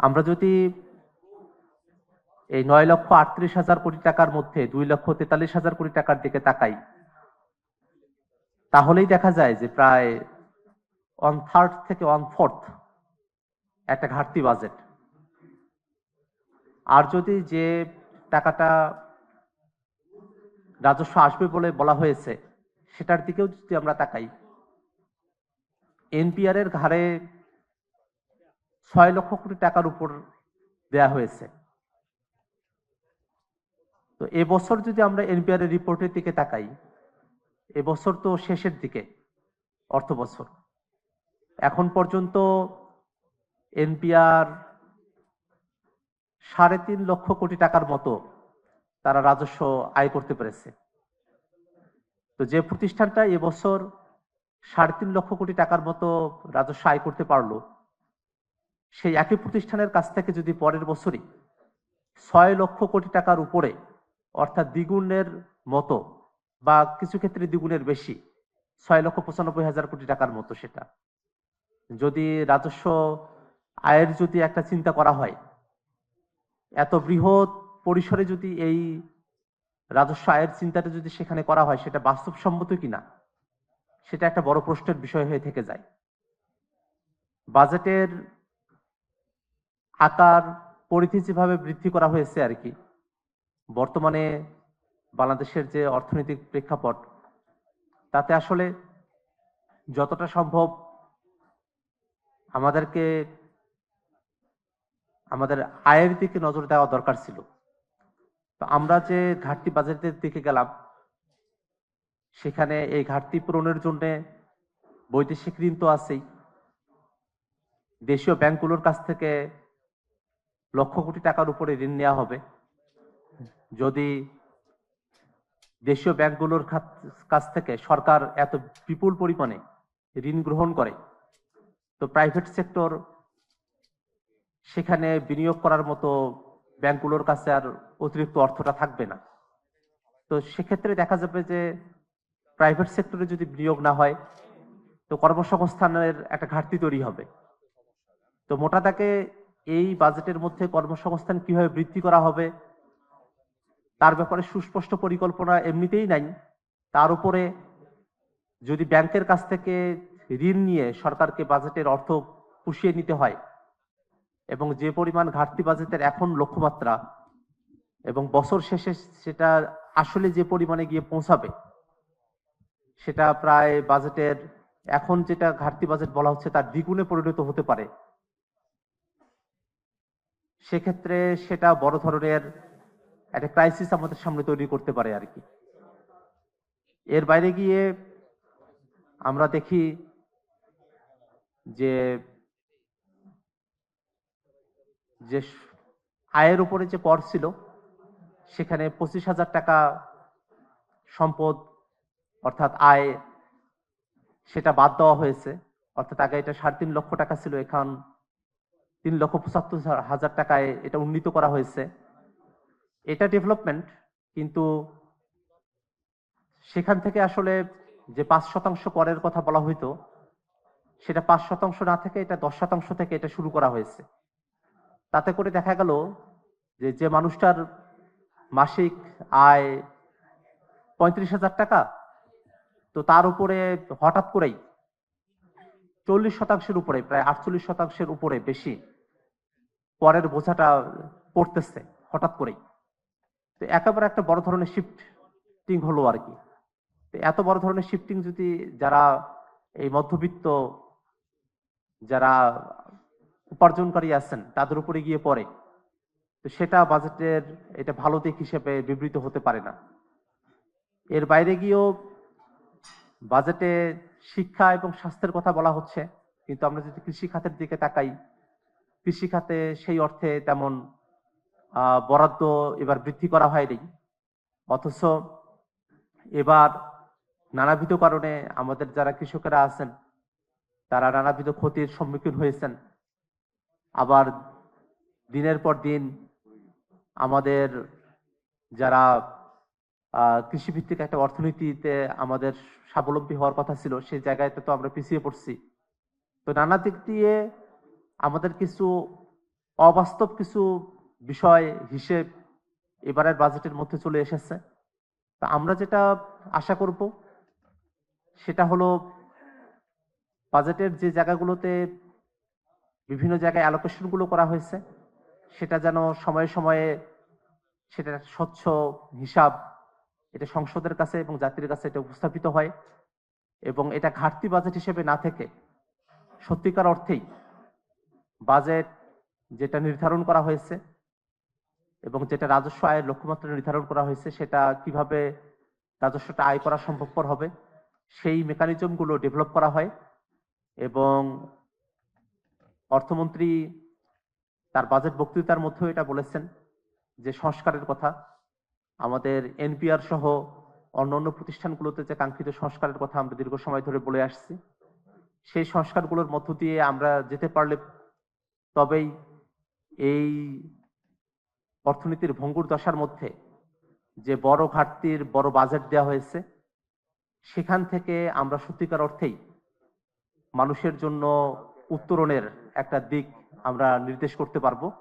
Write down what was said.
আমরা যদি এই 9,38,000 কোটি টাকার মধ্যে 2,43,000 কোটি টাকার দিকে তাকাই, তাহলেই দেখা যায় যে প্রায় 1/3 থেকে 1/4 একটা ঘাটতি বাজেট। আর যদি যে টাকাটা রাজস্ব আসবে বলে বলা হয়েছে সেটার দিকেও যদি আমরা তাকাই, এনপিআর এর ঘাড়ে 6 লক্ষ কোটি টাকার উপর দেয়া হয়েছে। তো এবছর যদি আমরা এনপিআর এর রিপোর্টের দিকে তাকাই, এবছর তো শেষের দিকে অর্থ বছর, এখন পর্যন্ত এনপিআর 3.5 লক্ষ কোটি টাকার মতো তারা রাজস্ব আয় করতে পেরেছে। তো যে প্রতিষ্ঠানটা এবছর 3.5 লক্ষ কোটি টাকার মতো রাজস্ব আয় করতে পারলো, সেই একই প্রতিষ্ঠানের কাছ থেকে যদি পরের বছরই 6 লক্ষ কোটি টাকার উপরে, অর্থাৎ দ্বিগুণের মতো বা কিছু ক্ষেত্রে দ্বিগুণের বেশি, 6,95,000 কোটি টাকার মতো, সেটা যদি রাজস্ব আয়ের যদি একটা চিন্তা করা হয়, এত বৃহৎ পরিসরে যদি এই রাজস্ব আয়ের চিন্তাটা যদি সেখানে করা হয়, সেটা বাস্তবসম্মত কিনা সেটা একটা বড় প্রশ্নের বিষয় হয়ে থেকে যায়। বাজেটের আকার পরিধি যেভাবে বৃদ্ধি করা হয়েছে আর কি, বর্তমানে বাংলাদেশের যে অর্থনৈতিক প্রেক্ষাপট, তাতে আসলে যতটা সম্ভব আমাদেরকে আমাদের আয়ের দিকে নজর দেওয়া দরকার ছিল। তো আমরা যে ঘাটতি বাজেটের দিকে গেলাম, সেখানে এই ঘাটতি পূরণের জন্য বৈদেশিক ঋণ তো আছেই, দেশীয় ব্যাংকগুলোর কাছ থেকে লক্ষ কোটি টাকার উপরে ঋণ নেওয়া হবে। যদি দেশীয় ব্যাংকগুলোর কাছ থেকে সরকার এত বিপুল পরিমাণে ঋণ গ্রহণ করে, তো প্রাইভেট সেক্টর সেখানে বিনিয়োগ করার মতো ব্যাংকগুলোর কাছে আর অতিরিক্ত অর্থটা থাকবে না। তো সেক্ষেত্রে দেখা যাবে যে প্রাইভেট সেক্টরে যদি বিনিয়োগ না হয়, তো কর্মসংস্থানের একটা ঘাটতি তৈরি হবে। তো মোটা দাগে এই বাজেটের মধ্যে কর্মসংস্থান কিভাবে বৃদ্ধি করা হবে তার ব্যাপারে সুস্পষ্ট পরিকল্পনা এমনিতেই নাই। তার উপরে যদি ব্যাংকের কাছ থেকে ঋণ নিয়ে সরকারকে বাজেটের অর্থ পুষিয়ে নিতে হয়, এবং যে পরিমাণ ঘাটতি বাজেটের এখন লক্ষ্যমাত্রা, এবং বছর শেষে সেটা আসলে যে পরিমাণে গিয়ে পৌঁছাবে, সেটা প্রায় বাজেটের এখন যেটা ঘাটতি বাজেট বলা হচ্ছে তার দ্বিগুণে পরিণত হতে পারে। সেক্ষেত্রে সেটা বড় ধরনের একটা ক্রাইসিস আমাদের সামনে তৈরি করতে পারে আর কি। এর বাইরে গিয়ে আমরা দেখি যে যে আয়ের উপরে যে কর ছিল, সেখানে 25,000 টাকা সম্পদ অর্থাৎ আয়, সেটা বাদ দেওয়া হয়েছে। অর্থাৎ আগে এটা 3.5 লক্ষ টাকা ছিল, এখন 3,75,000 টাকায় এটা উন্নীত করা হয়েছে। এটা ডেভেলপমেন্ট, কিন্তু সেখান থেকে আসলে যে 5% করের কথা বলা হইতো, সেটা 5% না থেকে এটা 10% থেকে এটা শুরু করা হয়েছে। তাতে করে দেখা গেল যে যে মানুষটার মাসিক আয় 35,000 টাকা, তো তার উপরে হঠাৎ করেই 40% উপরে, প্রায় 48% উপরে বেশি করের বোঝাটা পড়তেছে হঠাৎ করেই। তো একেবারে একটা বড় ধরনের শিফটিং হলো আর কি। তো এত বড় ধরনের শিফটিং যদি যারা এই মধ্যবিত্ত যারা উপার্জনকারী আছেন তাদের উপরে গিয়ে পড়ে, তো সেটা বাজেটের এটা ভালো দিক হিসেবে বিবৃত হতে পারে না। এর বাইরে গিয়েও বাজেটে শিক্ষা এবং স্বাস্থ্যের কথা বলা হচ্ছে, কিন্তু আমরা যদি কৃষি খাতের দিকে তাকাই, কৃষি খাতে সেই অর্থে তেমন বরাদ্দ এবার বৃদ্ধি করা হয়নি। অথচ এবার নানাবিধ কারণে আমাদের যারা কৃষকেরা আছেন তারা নানাবিধ ক্ষতির সম্মুখীন হয়েছেন। আবার দিনের পর দিন আমাদের যারা কৃষিভিত্তিক একটা অর্থনীতিতে আমাদের স্বাবলম্বী হওয়ার কথা ছিল, সেই জায়গাতে তো আমরা পিছিয়ে পড়ছি। তো নানা দিক দিয়ে আমাদের কিছু অবাস্তব কিছু বিষয় হিসেব এবারের বাজেটের মধ্যে চলে এসেছে। তা আমরা যেটা আশা করব সেটা হলো বাজেটের যে জায়গাগুলোতে বিভিন্ন জায়গায় অ্যালোকেশন গুলো করা হয়েছে সেটা যেন সময়ে সময়ে সেটা স্বচ্ছ হিসাব এটা সংসদের কাছে এবং জাতির কাছে এটা উপস্থাপিত হয় এবং এটা ঘাটতি বাজেট হিসেবে না থেকে সত্যিকার অর্থেই বাজেট যেটা নির্ধারণ করা হয়েছে এবং যেটা রাজস্ব আয়ের লক্ষ্যমাত্রা নির্ধারণ করা হয়েছে সেটা কিভাবে রাজস্বটা আয় করা সম্ভবপর হবে সেই মেকানিজম গুলো ডেভেলপ করা হয় এবং অর্থমন্ত্রী তার বাজেট বক্তৃতার মধ্যেও এটা বলেছেন যে সংস্কারের কথা আমাদের এনপিআর সহ অন্যান্য প্রতিষ্ঠানগুলোতে যে কাঙ্ক্ষিত সংস্কারের কথা আমরা দীর্ঘ সময় ধরে বলে আসছি সেই সংস্কারগুলোর মধ্য দিয়ে আমরা যেতে পারলে তবেই এই অর্থনীতির ভঙ্গুর দশার মধ্যে যে বড় ঘাটতির বড় বাজেট দেওয়া হয়েছে সেখান থেকে আমরা সত্যিকার অর্থেই মানুষের জন্য উত্তরণের একটা দিক আমরা নির্দেশ করতে পারবো।